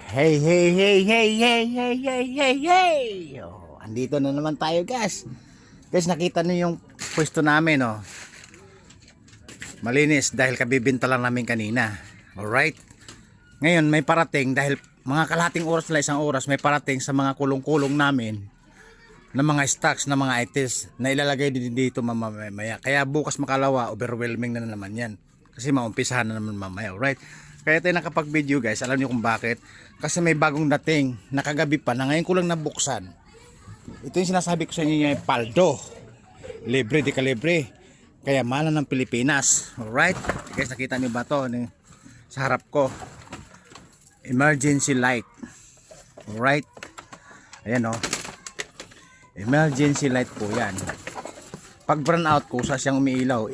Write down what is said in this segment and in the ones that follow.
Hey, hey, hey, hey, hey, hey, hey, hey, hey! Oh, andito na naman tayo, guys. Guys, nakita niyo yung pwesto namin, oh. Malinis dahil kabibinta lang namin kanina. Alright? Ngayon, may parating dahil mga kalahating oras na isang oras, may parating sa mga kulong-kulong namin na mga stocks, na mga items na ilalagay din dito mamaya. Kaya bukas makalawa, overwhelming na naman yan. Kasi maumpisahan na naman mamaya, alright? Kaya tayo nakapag-video, guys. Alam niyo kung bakit? Kasi may bagong dating, nakagabi pa, na ngayon ko lang nabuksan. Ito yung sinasabi ko sa inyo, yung paldo. Libre di kalibre. Kayamanan ng Pilipinas. Alright? Guys, nakita niyo ba to? Sa harap ko. Emergency light. Alright? Ayan, oh. Emergency light po yan. Pag burn out ko, sa siyang umiilaw.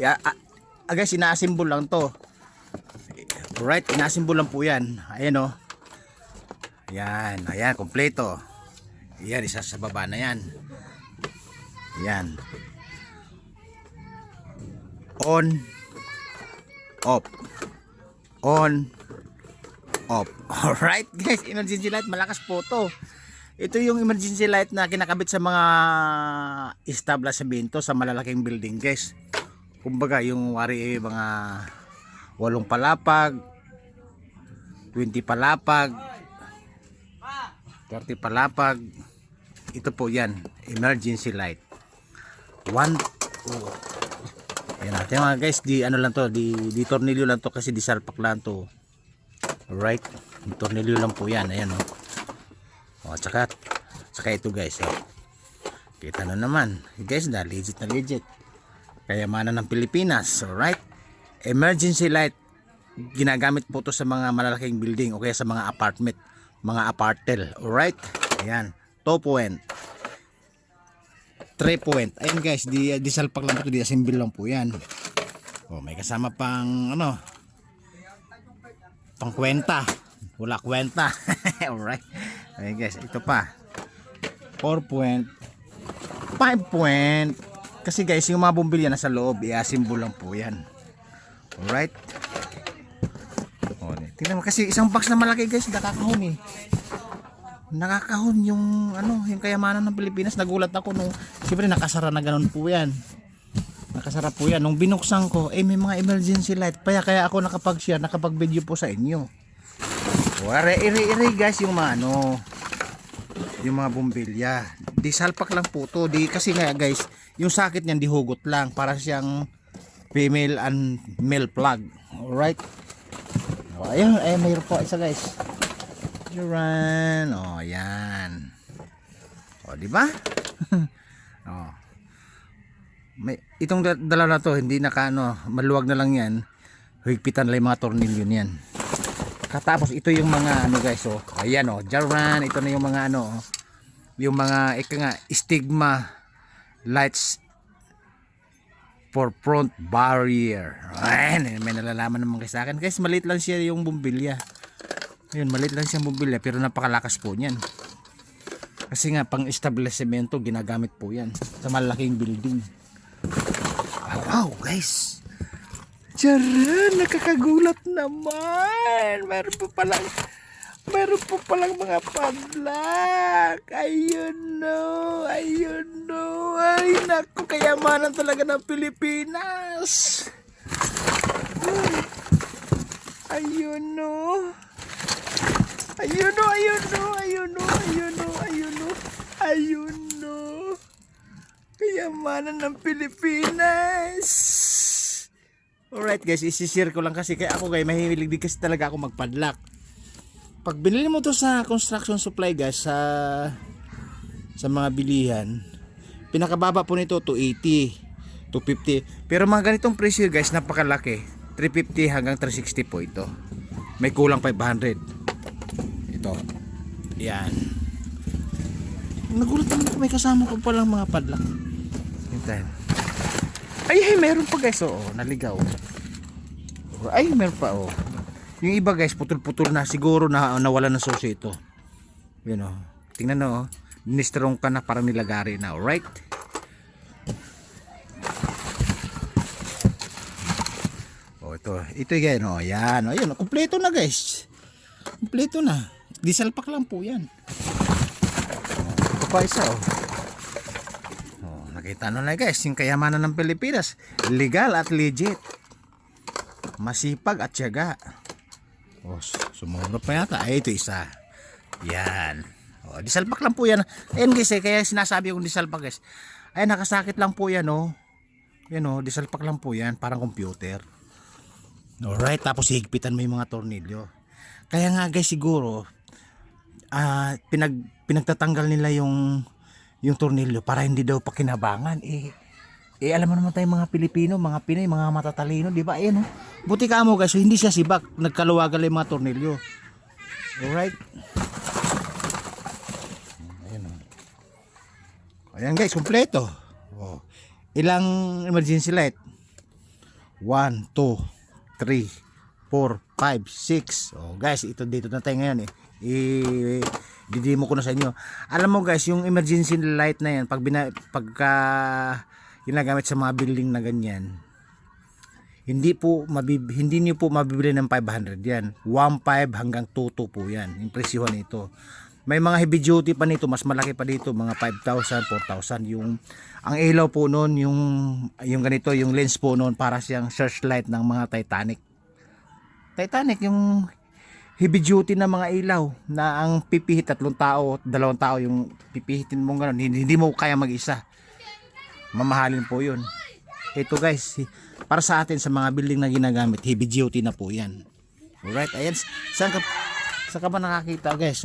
Guys, inaasimbol lang to. Alright, inaasimbol lang po yan. Ayan, oh. Ayan, ayan, kompleto. Ayan, isa sa baba na yan. Ayan. On, off. On, off. Alright, guys, emergency light, malakas po to. Ito yung emergency light na kinakabit sa mga establishmento sa malalaking building, guys. Kumbaga, yung wari mga 8 palapag, 20 palapag, 30 palapag. Ito po yan, emergency light. Ayan natin mga guys, di ano lang to, di tornilyo lang to, kasi di salpak lang to. Alright, di tornilyo lang po yan. Ayan, oh. O, tsaka ito, guys, oh. Kita na naman guys, na legit na legit. Kayamanan ng Pilipinas. Alright, emergency light, ginagamit po to sa mga malalaking building o kaya sa mga apartment, mga apartel. Alright, ayan, 2 point, 3 point. Ayan guys, di salpak lang po, di assemble lang po yan. O, may kasama pang ano, pang kwenta. Wala kwenta. Alright, ayan guys, ito pa 4 point, 5 point. Kasi guys, yung mga bumbilya nasa loob, i-assemble lang po yan. Alright. O, tingnan mo, kasi isang box na malaki guys, nakakahon eh. Nakakahon yung ano, yung kayamanan ng Pilipinas. Nagulat ako nung siyempre nakasara na ganun po yan. Nakasara po yan. Nung binuksan ko, may mga emergency light. Kaya ako nakapag-share, nakapag-video po sa inyo. O, iri guys, yung mga ano, yung mga bumbilya. Di salpak lang po to. Di, kasi nga guys, yung sakit niyan di hugot lang. Para siyang female and male plug. Alright. O, ayun, mayroon po isa guys. Yan. O, yan. O, di ba? O. Itong dalawa na to, hindi naka ano, maluwag na lang yan. Higpitan lang yung mga tornilyo niyan. Katapos ito yung mga ano guys, oh. Ayan, oh, Jaran, ito na yung mga ano, oh. Yung mga stigma lights for front barrier. Ayan, may nalalaman naman kayo sa akin. Guys, maliit lang siya yung bumbilya. Ayun, maliit lang siyang bumbilya pero napakalakas po niyan. Kasi nga pang establishmento ginagamit po yan sa malaking building. Wow, guys. Charan, nakakagulat naman. Meron po palang mga padlock. Ayun no. Ayun no. Ay naku, kayamanan talaga ng Pilipinas. Ayun no. Ayun no, ayun no, ayun no, ayun no, ayun no, ayun no. Kayamanan ng Pilipinas. Alright guys, isi-share ko lang kasi kaya ako guys, mahilig din kasi talaga ako magpadlock. Pag binili mo to sa construction supply guys, sa mga bilihan, pinakababa po nito 280, 250. Pero mga ganitong presyo guys, napakalaki. 350 hanggang 360 po ito. May kulang 500. Ito. Yan. Nagulat naman ako, may kasama ko palang mga padlock. Hintayin. Ay, meron pa guys, oo, naligaw. Ay, meron pa, oh. Yung iba guys, putol-putol na, siguro na nawala ng susi ito. Yun, oh. Tingnan no, oh. Nistrong ka na, parang nilagari na, alright? Oh, ito yan, oh, yan, oh, yun, kumpleto na guys. Kumpleto na. diesel pack lang po yan. Ito pa isa oh. Nakita nyo na guys, yung kayamanan ng Pilipinas. Legal at legit. Masipag at tiyaga. Sumunod pa yata. Ay, ito isa. Yan. Diesel pack lang po yan. Ayan guys, kaya sinasabi kong diesel pack guys. Ay, nakasakit lang po yan oh. Yan oh, diesel pack lang po yan. Parang computer. Alright, tapos higpitan mo yung mga tornilyo. Kaya nga guys, siguro pinagtatanggal nila yung tornilyo para hindi daw pakinabangan. Alam mo naman tayo mga Pilipino, mga Pinoy, mga matatalino, di ba? Ayan oh. Buti ka mo guys, so hindi siya sibak, nagkaluwagan lang yung mga tornilyo. Alright. Ayan oh. Ayan guys, kumpleto. Ilang emergency light? 1, 2, 3, 4, 5, 6. Guys, ito dito na tayo ngayon didimo ko na sa inyo. Alam mo guys, yung emergency light na yan, pagka ginagamit sa mga building na ganyan, hindi niyo po mabibili ng 500 yan. 1.5 hanggang 2.2 po yan. Yung presyohan nito. May mga heavy duty pa nito, mas malaki pa dito, mga 5,000, 4,000. Ang ilaw po noon, yung ganito, yung lens po noon, para siyang searchlight ng mga Titanic. Yung heavy duty na mga ilaw na ang pipihit 3 tao, 2 tao yung pipihitin mo gano'n, hindi mo kaya mag-isa. Mamahalin po yun. Ito guys, para sa atin sa mga building na ginagamit, heavy duty na po yan. Alright, ayan. Saan ka ba nakakita guys?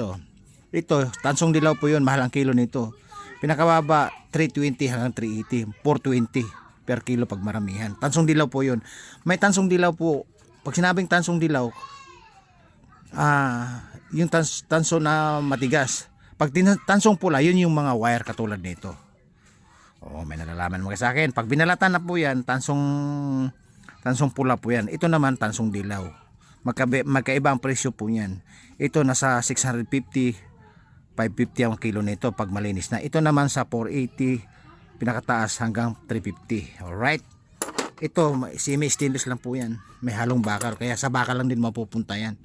Ito, tansong dilaw po yun, mahal ang kilo nito. Pinakababa 320 hanggang 380, 420 per kilo pag maramihan. Tansong dilaw po yun. May tansong dilaw po. Pag sinabing tansong dilaw, yung tanso na matigas. Pag tansong pula, yun yung mga wire katulad nito. May nalalaman mo sa akin. Pag binalatan na po yan, tansong pula po yan. Ito naman tansong dilaw. Magkaiba ang presyo po yan. Ito nasa 650, 550 ang kilo nito pag malinis na. Ito naman sa 480 pinakataas hanggang 350. Alright. Ito semi-stainless lang po yan. May halong bakal, kaya sa bakal lang din mapupunta yan.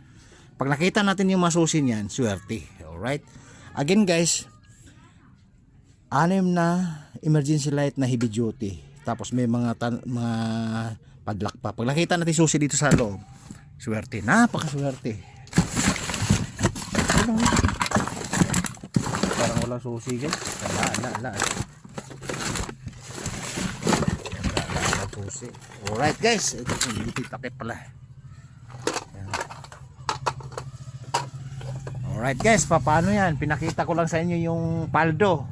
Pag nakita natin yung masusin yan, swerte. Alright. Again guys, 6 na emergency light na heavy duty. Tapos may mga padlock pa. Pag nakita natin susi dito sa loob, swerte. Napakaswerte. Parang walang susi guys. Wala susi. Alright guys, ito yung takip pala. Alright guys, paano yan? Pinakita ko lang sa inyo yung paldo.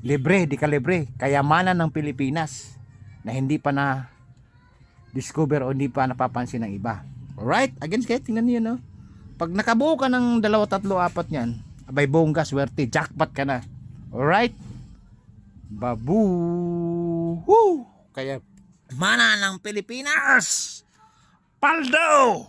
Libre, di ka libre. Kayamanan ng Pilipinas na hindi pa na discover o hindi pa napapansin ng iba. Alright, again guys, tingnan niyo no. Pag nakabuo ka ng 2, 3, 4 niyan, abay bongga, swerte, jackpot ka na. Alright? Babu! Woo! Kaya mana ng Pilipinas! Paldo!